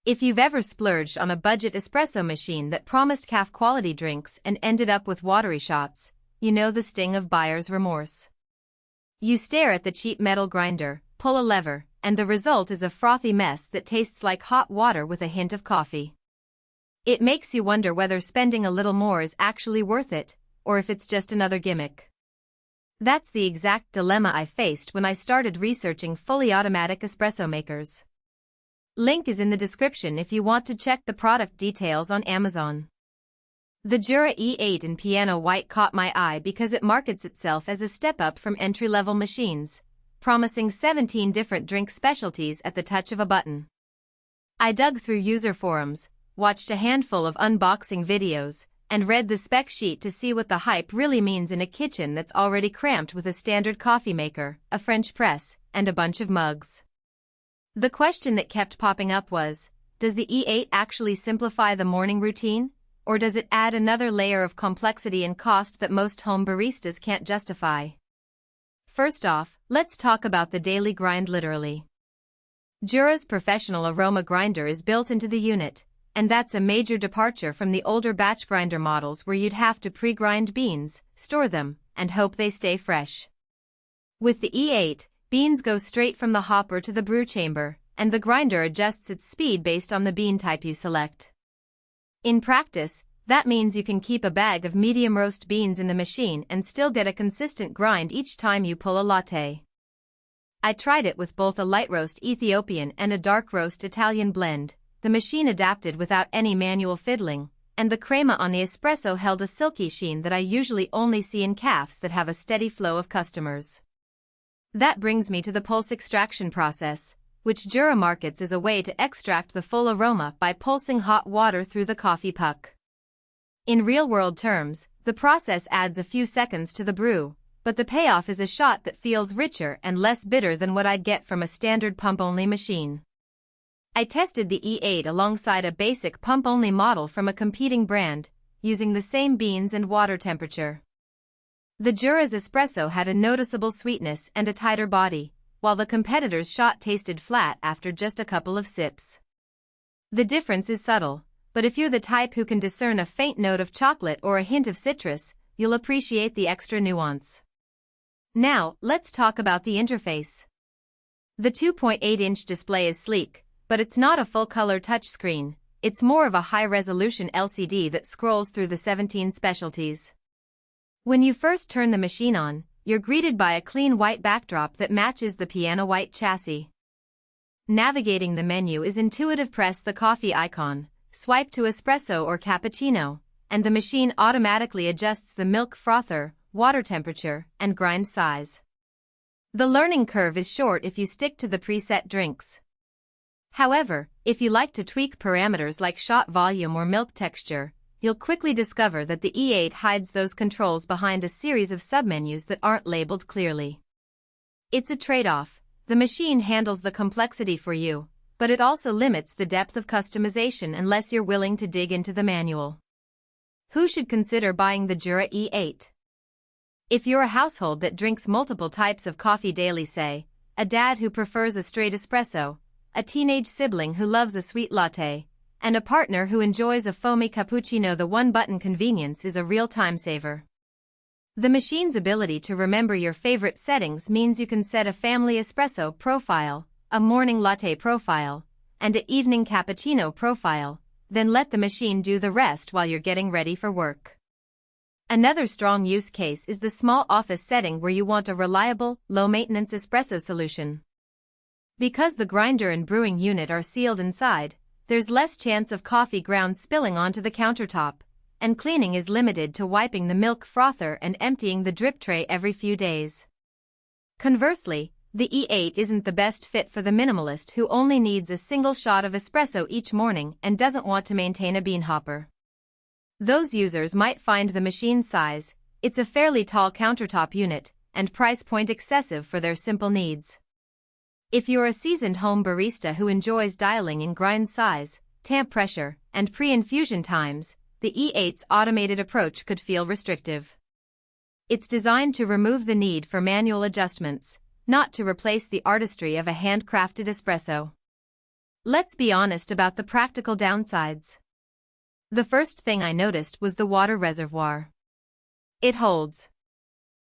If you've ever splurged on a budget espresso machine that promised calf-quality drinks and ended up with watery shots, you know the sting of buyer's remorse. You stare at the cheap metal grinder, pull a lever, and the result is a frothy mess that tastes like hot water with a hint of coffee. It makes you wonder whether spending a little more is actually worth it, or if it's just another gimmick. That's the exact dilemma I faced when I started researching fully automatic espresso makers. Link is in the description if you want to check the product details on Amazon. The Jura E8 in piano white caught my eye because it markets itself as a step up from entry-level machines, promising 17 different drink specialties at the touch of a button. I dug through user forums, watched a handful of unboxing videos, and read the spec sheet to see what the hype really means in a kitchen that's already cramped with a standard coffee maker, a French press, and a bunch of mugs. The question that kept popping up was, does the E8 actually simplify the morning routine, or does it add another layer of complexity and cost that most home baristas can't justify? First off, let's talk about the daily grind literally. Jura's professional aroma grinder is built into the unit, and that's a major departure from the older batch grinder models where you'd have to pre-grind beans, store them, and hope they stay fresh. With the E8, beans go straight from the hopper to the brew chamber, and the grinder adjusts its speed based on the bean type you select. In practice, that means you can keep a bag of medium roast beans in the machine and still get a consistent grind each time you pull a latte. I tried it with both a light roast Ethiopian and a dark roast Italian blend. The machine adapted without any manual fiddling, and the crema on the espresso held a silky sheen that I usually only see in cafes that have a steady flow of customers. That brings me to the pulse extraction process, which Jura markets as a way to extract the full aroma by pulsing hot water through the coffee puck. In real-world terms, the process adds a few seconds to the brew, but the payoff is a shot that feels richer and less bitter than what I'd get from a standard pump-only machine. I tested the E8 alongside a basic pump-only model from a competing brand, using the same beans and water temperature. The Jura's espresso had a noticeable sweetness and a tighter body, while the competitor's shot tasted flat after just a couple of sips. The difference is subtle, but if you're the type who can discern a faint note of chocolate or a hint of citrus, you'll appreciate the extra nuance. Now, let's talk about the interface. The 2.8-inch display is sleek, but it's not a full-color touchscreen, it's more of a high-resolution LCD that scrolls through the 17 specialties. When you first turn the machine on, you're greeted by a clean white backdrop that matches the piano white chassis. Navigating the menu is intuitive. Press the coffee icon, swipe to espresso or cappuccino, and the machine automatically adjusts the milk frother, water temperature, and grind size. The learning curve is short if you stick to the preset drinks. However, if you like to tweak parameters like shot volume or milk texture, you'll quickly discover that the E8 hides those controls behind a series of submenus that aren't labeled clearly. It's a trade-off. The machine handles the complexity for you, but it also limits the depth of customization unless you're willing to dig into the manual. Who should consider buying the Jura E8? If you're a household that drinks multiple types of coffee daily, say, a dad who prefers a straight espresso, a teenage sibling who loves a sweet latte, and a partner who enjoys a foamy cappuccino, the one-button convenience is a real time saver. The machine's ability to remember your favorite settings means you can set a family espresso profile, a morning latte profile, and an evening cappuccino profile, then let the machine do the rest while you're getting ready for work. Another strong use case is the small office setting where you want a reliable, low-maintenance espresso solution. Because the grinder and brewing unit are sealed inside, there's less chance of coffee grounds spilling onto the countertop, and cleaning is limited to wiping the milk frother and emptying the drip tray every few days. Conversely, the E8 isn't the best fit for the minimalist who only needs a single shot of espresso each morning and doesn't want to maintain a bean hopper. Those users might find the machine's size, it's a fairly tall countertop unit, and price point excessive for their simple needs. If you're a seasoned home barista who enjoys dialing in grind size, tamp pressure, and pre-infusion times, the E8's automated approach could feel restrictive. It's designed to remove the need for manual adjustments, not to replace the artistry of a handcrafted espresso. Let's be honest about the practical downsides. The first thing I noticed was the water reservoir. It holds